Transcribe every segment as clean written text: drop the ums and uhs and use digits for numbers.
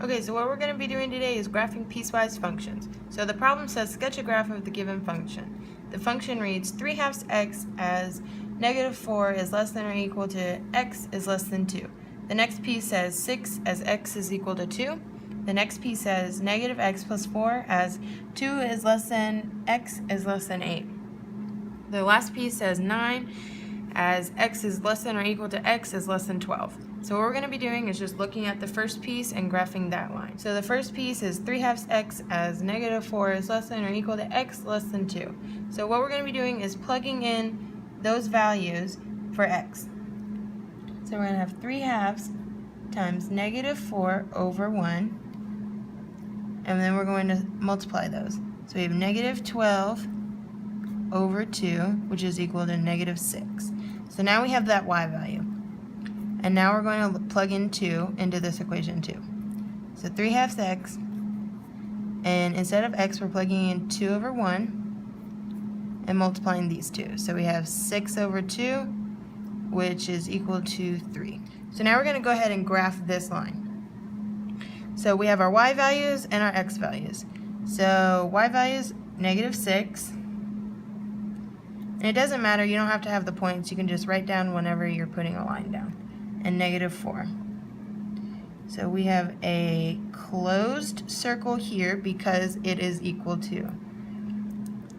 Okay, so what we're going to be doing today is graphing piecewise functions. So the problem says sketch a graph of the given function. The function reads 3/2 x as -4 is less than or equal to x is less than 2. The next piece says 6 as x is equal to 2. The next piece says -x plus 4 as 2 is less than x is less than 8. The last piece says 9 as x is less than or equal to x is less than 12. So what we're going to be doing is just looking at the first piece and graphing that line. So the first piece is 3/2 x as -4 is less than or equal to x less than 2. So what we're going to be doing is plugging in those values for x. So we're going to have 3/2 times -4 over 1, and then we're going to multiply those. So we have -12 over 2, which is equal to -6. So now we have that y value. And now we're going to plug in 2 into this equation too. So 3/2 x, and instead of x, we're plugging in 2 over 1 and multiplying these two. So we have 6 over 2, which is equal to 3. So now we're going to go ahead and graph this line. So we have our y values and our x values. So y values, -6. And it doesn't matter, you don't have to have the points, you can just write down whenever you're putting a line down. And -4. So we have a closed circle here because it is equal to.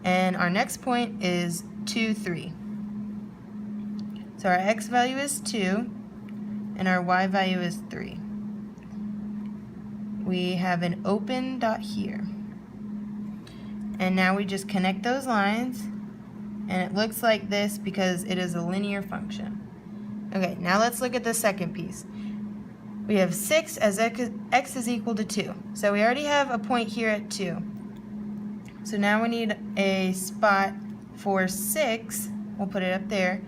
And our next point is 2, 3. So our x value is 2 and our y value is 3. We have an open dot here. And now we just connect those lines, and it looks like this because it is a linear function. Okay, now let's look at the second piece. We have 6 as x is equal to 2. So we already have a point here at 2. So now we need a spot for 6. We'll put it up there.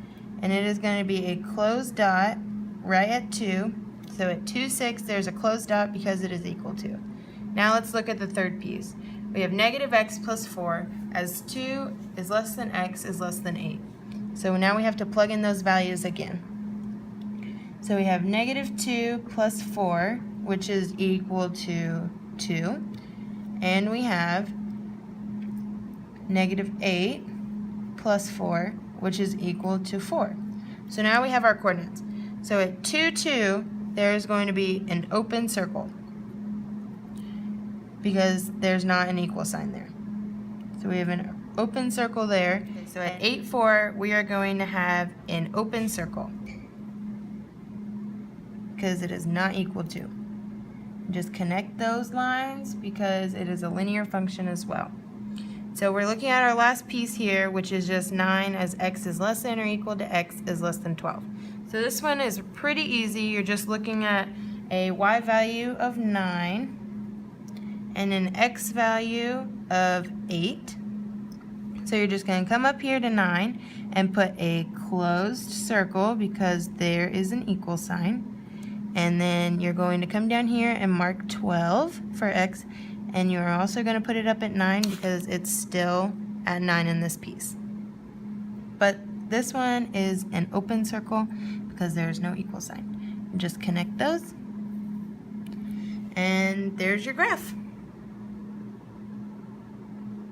And it is going to be a closed dot right at 2. So at 2, 6, there's a closed dot because it is equal to. Now let's look at the third piece. We have -x plus 4 as 2 is less than x is less than 8. So now we have to plug in those values again. So we have -2 plus 4, which is equal to 2. And we have -8 plus 4, which is equal to 4. So now we have our coordinates. So at 2, 2, there's going to be an open circle because there's not an equal sign there. So we have an open circle there. So at 8, 4, we are going to have an open circle because it is not equal to. Just connect those lines because it is a linear function as well. So we're looking at our last piece here, which is just 9 as x is less than or equal to x is less than 12. So this one is pretty easy. You're just looking at a y value of 9 and an x value of 8. So you're just going to come up here to 9 and put a closed circle because there is an equal sign. And then you're going to come down here and mark 12 for x, and you're also going to put it up at 9 because it's still at 9 in this piece. But this one is an open circle because there's no equal sign. Just connect those, and there's your graph.